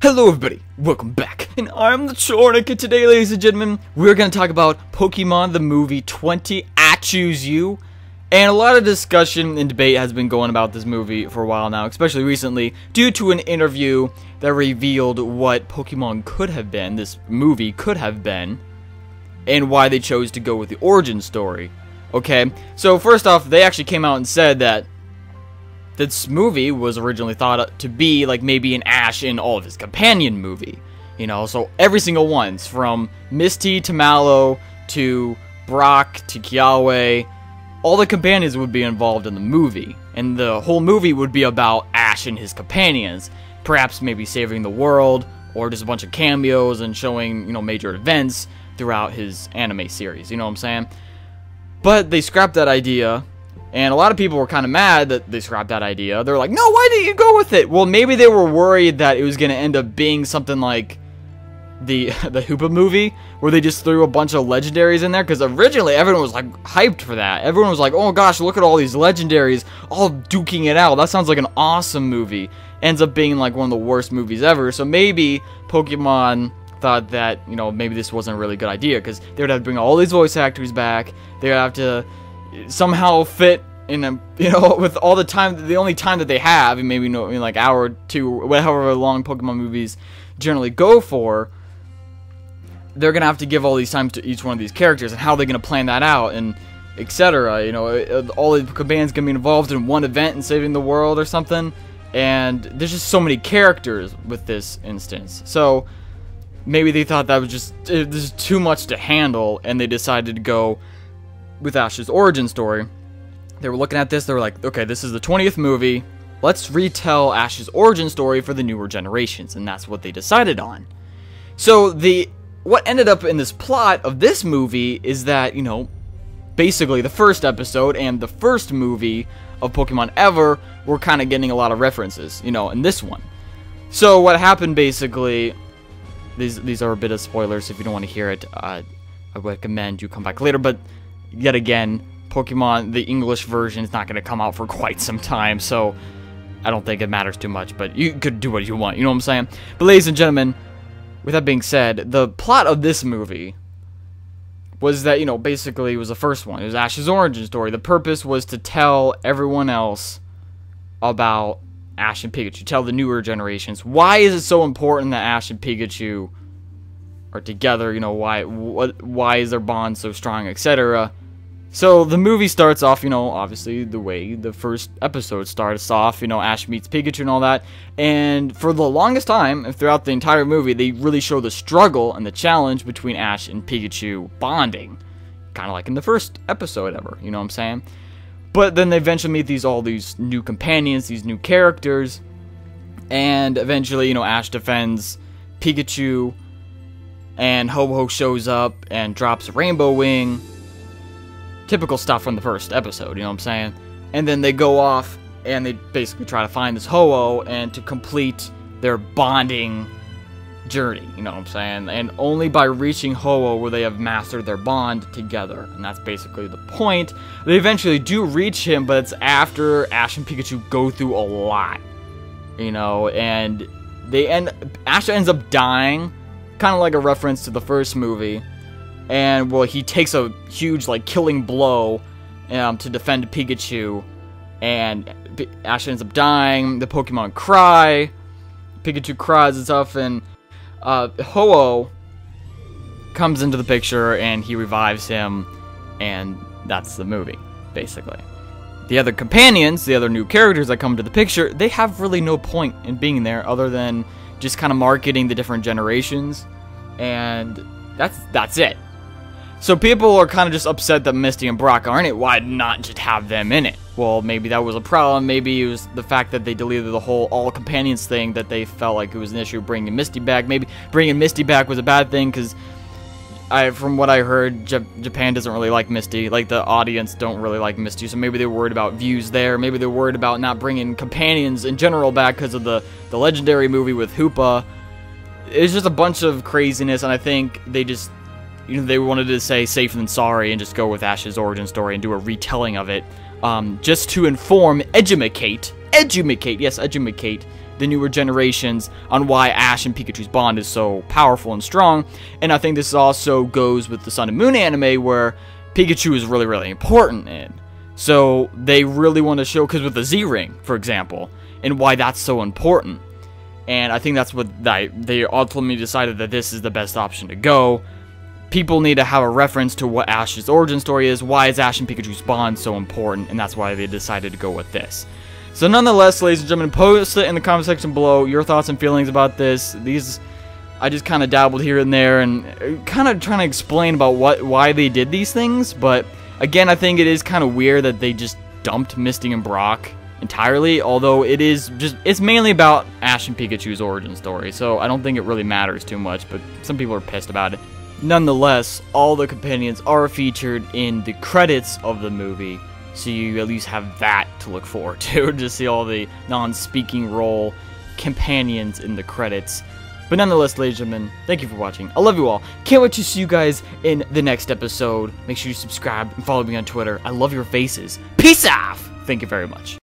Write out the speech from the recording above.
Hello everybody, welcome back, and I'm TheChornick, and today, ladies and gentlemen, we're going to talk about Pokemon the movie 20 I Choose You, and a lot of discussion and debate has been going about this movie for a while now, especially recently, due to an interview that revealed what Pokemon could have been, this movie could have been, and why they chose to go with the origin story. Okay, so first off, they actually came out and said that this movie was originally thought to be like maybe an Ash in all of his companion movie. You know, so every single one's from Misty to Mallow to Brock to Kiawe, all the companions would be involved in the movie. And the whole movie would be about Ash and his companions. Perhaps maybe saving the world, or just a bunch of cameos and showing, you know, major events throughout his anime series. You know what I'm saying? But they scrapped that idea. And a lot of people were kind of mad that they scrapped that idea. They're like, no, why didn't you go with it? Well, maybe they were worried that it was going to end up being something like the Hoopa movie, where they just threw a bunch of legendaries in there. Because originally, everyone was like hyped for that. Everyone was like, oh gosh, look at all these legendaries all duking it out. That sounds like an awesome movie. Ends up being like one of the worst movies ever. So maybe Pokemon thought that, you know, maybe this wasn't a really good idea. Because they would have to bring all these voice actors back. They would have to somehow fit in a, you know, with all the time, the only time that they have, and maybe, you know, like hour or two, however long Pokemon movies generally go for, they're gonna have to give all these time to each one of these characters, and how they're gonna plan that out, and etc. You know, all the companions gonna be involved in one event and saving the world or something, and there's just so many characters with this instance. So maybe they thought that was just this is too much to handle, and they decided to go with Ash's origin story. They were looking at this, they were like, okay, this is the 20th movie, let's retell Ash's origin story for the newer generations, and that's what they decided on. So what ended up in this plot of this movie is that, you know, basically the first episode and the first movie of Pokemon ever were kind of getting a lot of references, you know, in this one. So what happened basically, these are a bit of spoilers. If you don't want to hear it, I recommend you come back later, but yet again, Pokemon, the English version, is not going to come out for quite some time, so I don't think it matters too much, but you could do what you want, you know what I'm saying? But ladies and gentlemen, with that being said, the plot of this movie was that, you know, basically it was the first one. It was Ash's origin story. The purpose was to tell everyone else about Ash and Pikachu, tell the newer generations. Why is it so important that Ash and Pikachu are together? You know, why is their bond so strong, etc. So the movie starts off, you know, obviously the way the first episode starts off, you know, Ash meets Pikachu and all that, and for the longest time, and throughout the entire movie, they really show the struggle and the challenge between Ash and Pikachu bonding, kind of like in the first episode ever, you know what I'm saying? But then they eventually meet all these new companions, these new characters, and eventually, you know, Ash defends Pikachu, and Ho-Ho shows up and drops a Rainbow Wing. Typical stuff from the first episode, you know what I'm saying? And then they go off and they basically try to find this Ho-Oh and to complete their bonding journey, you know what I'm saying? And only by reaching Ho-Oh will they have mastered their bond together. And that's basically the point. They eventually do reach him, but it's after Ash and Pikachu go through a lot, you know, and Ash ends up dying, kind of like a reference to the first movie. And, well, he takes a huge, like, killing blow to defend Pikachu. And Ash ends up dying. The Pokemon cry. Pikachu cries and stuff. And Ho-Oh comes into the picture and he revives him. And that's the movie, basically. The other companions, the other new characters that come to the picture, they have really no point in being there other than just kind of marketing the different generations. And that's it. So people are kind of just upset that Misty and Brock aren't in it. Why not just have them in it? Well, maybe that was a problem. Maybe it was the fact that they deleted the whole all companions thing, that they felt like it was an issue bringing Misty back. Maybe bringing Misty back was a bad thing because from what I heard, Japan doesn't really like Misty. Like, the audience don't really like Misty, so maybe they were worried about views there. Maybe they're worried about not bringing companions in general back because of the legendary movie with Hoopa. It's just a bunch of craziness, and I think they just, you know, they wanted to say safe than sorry and just go with Ash's origin story and do a retelling of it, just to inform, edumacate, yes, edumacate the newer generations on why Ash and Pikachu's bond is so powerful and strong. And I think this also goes with the Sun and Moon anime, where Pikachu is really, really important in. So they really want to show, because with the Z-Ring, for example, and why that's so important. And I think that's what they ultimately decided, that this is the best option to go. People need to have a reference to what Ash's origin story is. Why is Ash and Pikachu's bond so important? And that's why they decided to go with this. So nonetheless, ladies and gentlemen, post it in the comment section below your thoughts and feelings about this. I just kind of dabbled here and there and kind of trying to explain about why they did these things. But again, I think it is kind of weird that they just dumped Misty and Brock entirely, although it's mainly about Ash and Pikachu's origin story, so I don't think it really matters too much, but some people are pissed about it. Nonetheless, all the companions are featured in the credits of the movie, so you at least have that to look forward to see all the non-speaking role companions in the credits. But nonetheless, ladies and gentlemen, thank you for watching. I love you all. Can't wait to see you guys in the next episode. Make sure you subscribe and follow me on Twitter. I love your faces. Peace out! Thank you very much.